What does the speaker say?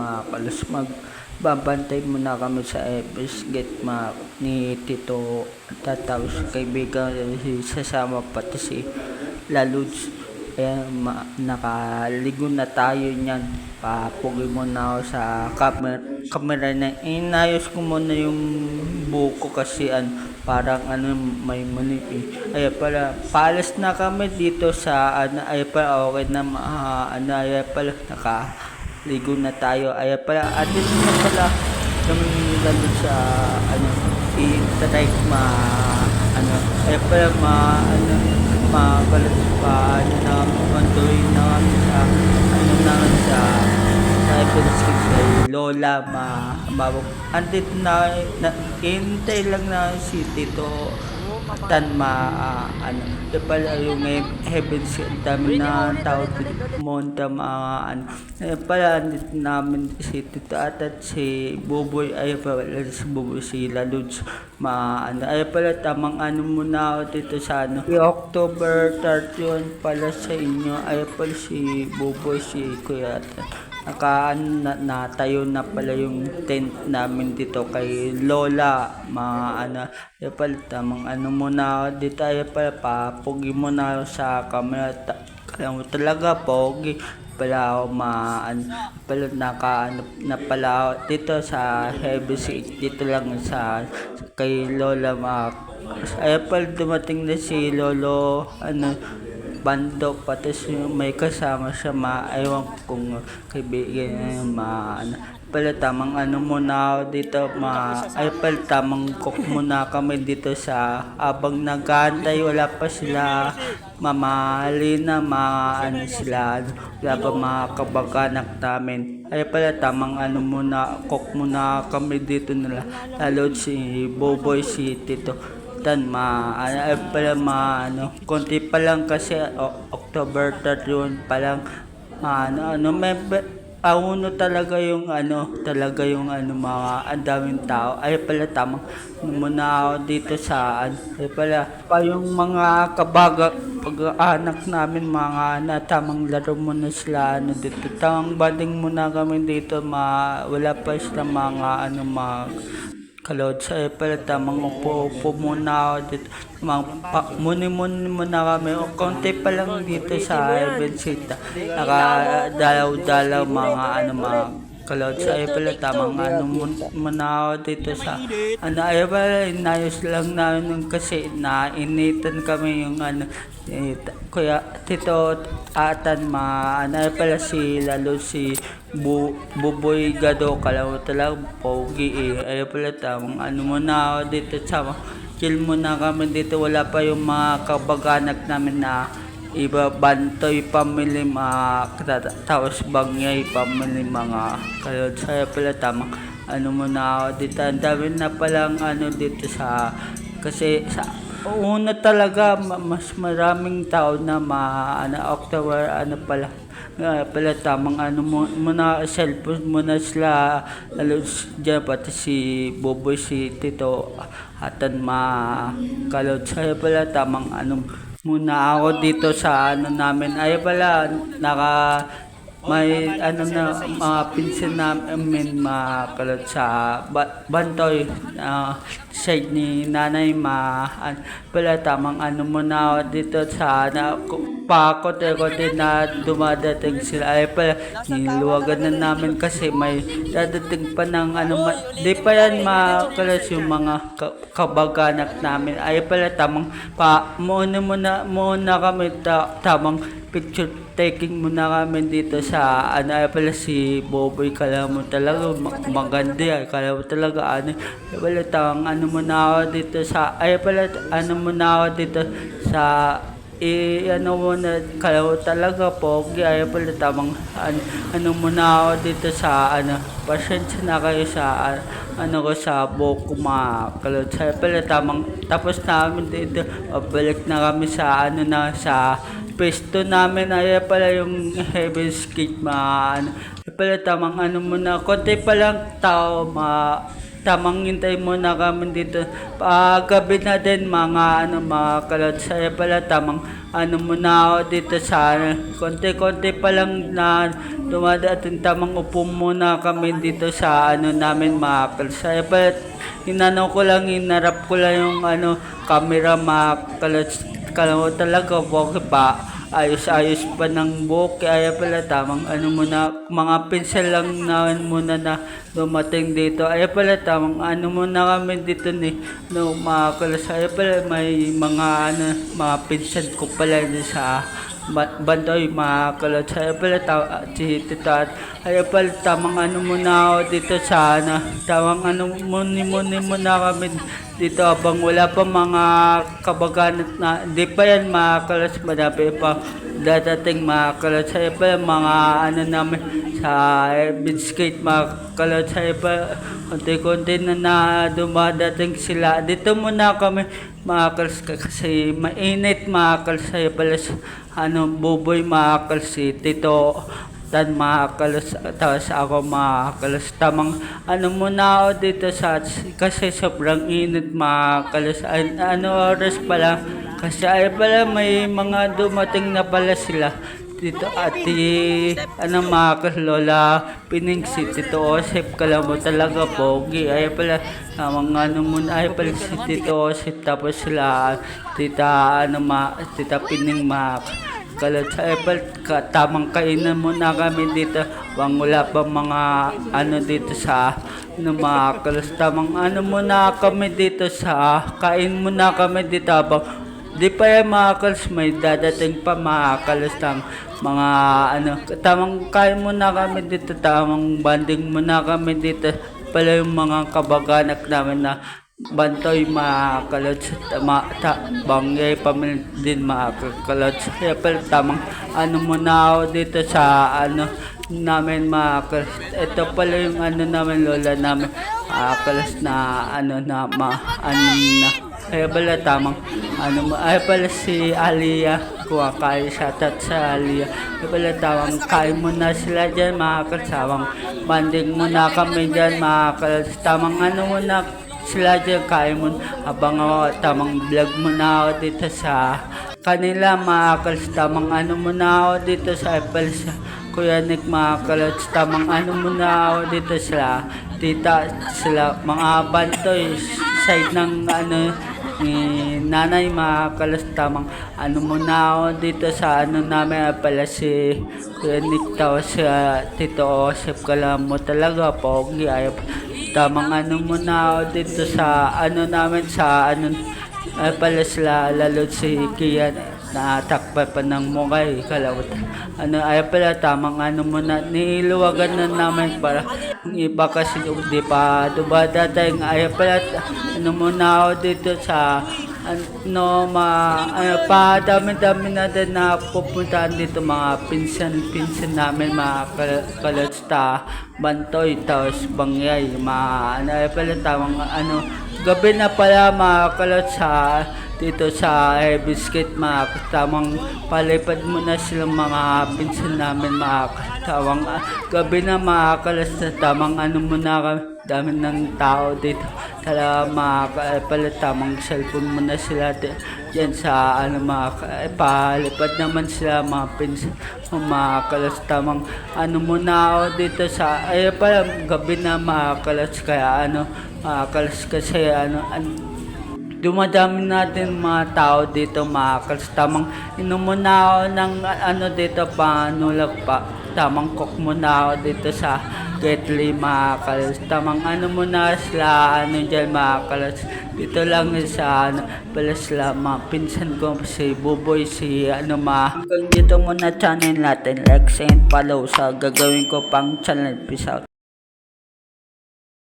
mga kalos, magbabantay muna kami sa Evans Gate ni Tito at tapos kaibigan sasama pati si Laluds. Kaya nakaligo na tayo niyan. Papugi muna ako sa camera na inayos ko muna yung buko kasi parang may manip eh. Ay pala, paalis na kami dito sa ay pala okay na ay pala nakaligo na tayo. Ay pala, atin na pala kami lalo sa i-try ay pala magalas pa na mantuloy na kami sa namin sa Cyberscape kay Lola andito hintay lang na si Tito Tan pala yung Heavens ang dami na tao pumunta pala andito namin si Tito at si Buboy ay pala si Buboy si Laluds ay pala tamang muna ako dito sa October 31 pala sa inyo ay pala si Buboy si Kuya natayo na pala yung tent namin dito kay Lola ay pala tamang muna ako dito ay pala papugi muna ako sa camera kaya mo talaga pogi pala ako pala na pala ako dito sa Heavy City dito lang sa kay Lola ay pala dumating na si Lolo Bando pati may kasama siya ewan kung kaibigan pala tamang muna ako dito ay pala tamang cook muna kami dito sa abang nag-aantay wala pa sila Mama Lina sila wala pa mga kabag-anak namin ay pala tamang muna cook muna kami dito nila lalo si Boboy si Tito Tan ay pala konti pa lang kasi October 31 pa lang may talaga yung talaga yung mga ang daming tao ay pala tamang muna ako dito sa ay pala pa yung mga pag-anak namin mga tamang laro muna sila dito tamang banding muna kami dito wala pa sila mga Kalod sa pala tamang upo muna ako dito muni muna kami o konti pa lang dito sa Evensita nakadalaw mga Kalod sa pala tamang muna ako dito sa ay pala inayos lang namin kasi nainitan kami yung Kuya Tito Atan ay pala si lalo si Buboy Gado kalaw talaga pogi ay pala tamang muna ako dito sa chill muna kami dito wala pa yung mga kabag-anak namin na iba Bantoy family tapos Bangyay family mga kalod saya pala tamang muna ako dito ang dami na palang dito sa kasi sa una talaga mas maraming tao na October pala tamang muna cellphone muna sila lalo dyan pati si Boboy si Tito Atan kalod saya pala tamang muna ako dito sa namin ay pala may na mga pinsan namin kalod sa Bantoy side ni nanay pala tamang muna ako dito sa pakote-kote na dumadating sila ay pala niluwagan na namin kasi may dadating pa ng di pa yan makalas yung mga kabag-anak namin ay pala tamang muna kami tamang picture taking muna kami dito sa ay pala si Boboy kala mo talaga maganda kala mo talaga ay pala tamang muna ako dito sa ay pala muna ako dito sa muna kala mo talaga pogi ay pala tamang muna ako dito sa pasensya na kayo sa ko sa buko kalot sa pala tamang tapos namin dito balik na kami sa sa pwesto namin ay pala yung Heaven's Gate pala tamang muna konti pa lang tao tamang hintay muna kami dito. Gabi na din mga kalots. Kaya pala tamang muna ako dito sa konti-konti pa lang na dumadating, tamang upo muna kami dito sa namin mga kalots. Kaya pala hinarap ko lang yung camera mga kalots. Kala talaga okay pa, ayos-ayos pa ng buhok. Kaya pala tamang muna, mga pinsel lang na muna na dumating dito. Ay pala tamang muna kami dito no mga kalas. Ay pala may mga mga pinsel ko pala sa Bantoy mga kalas. Ay pala si Tita. Ay pala tamang muna ako dito sa tamang muni muna kami dito habang wala pa mga kabaganat na hindi pa yan mga kalas, madami pa dadating mga kalas. Ay pala mga namin sa biscuit mga kalas. Ay pa konti-konti na dumadating sila. Dito muna kami mga kalas kasi mainit mga kalas. Ay pala Buboy mga kalas, si Tito Tan mga kalas, tapos ako mga kalas. Tamang muna ako dito kasi sobrang init mga kalas. Oras pala kasi ay pala may mga dumating na pala sila dito ati mga kaslola Pining, si Tito Osep. Kala mo talaga pogi. Ay pala tamang muna ay pala si Tito Osep, tapos sila tita tita Pining kalat. Ay pala tamang kainan muna kami dito wala pa mga dito sa mga kalas. Tamang muna kami dito sa kain muna kami dito habang di pa yan mga kalas, may dadating pa mga kalas ng mga tamang kain muna kami dito, tamang banding muna kami dito pala yung mga kabaganak namin na Bantoy mga kalots, Bangyay pamilya din mga kalots. Kaya pala tamang muna ako dito sa namin mga kalots. Ito pala yung namin lola namin kalos na na kaya pala tamang ay pala si Aliyah, kumakain siya sa Aliyah. Kaya pala tamang kain muna sila dyan mga kasawang banding muna kami dyan mga kalots. Tamang muna sila dyan kain mo habang tamang vlog muna ako dito sa kanila mga kalos. Tamang muna ako dito sa sa Kuya Nick mga kalos. Tamang muna ako dito sila tita sila mga Bantoy side ng ni nanay mga kalos. Tamang muna ako dito sa namin pala si Kuya Nick, tapos si Tito Osep. Kala mo talaga pogi. Ay tamang muna ako dito sa namin sa ay pala sila lalo si Kian natakpa pa ng mukay kalawat. Ay pala tamang muna niluwagan na namin para yung iba kasi di pa dumadadating. Ay pala muna ako dito sa pa dami-dami na din na pupuntahan dito mga pinsan namin mga kalots Bantoy, tapos Bangyay ay pala tamang gabi na pala mga kalots dito sa biscuit mga tamang palipad muna silang mga pinsan namin mga tawang gabi na mga kalots. Tamang muna kami, dami ng tao dito talaga mga pala tamang cellphone muna sila dyan sa palipad naman sila mga pinsan mga kalas. Tamang muna ako dito sa ay pala gabi na mga kalas. Kaya mga kalas kasi dumadami natin mga tao dito mga kalas. Tamang inom muna ako ng dito panulak pa, tamang cook muna ako dito sa Ketli mga kalas. Tamang muna sila dyan mga kalas. Dito lang sa pala sila mga pinsan ko si Buboy, si hanggang dito muna channel natin. Like and follow sa gagawin ko pang channel. Peace out.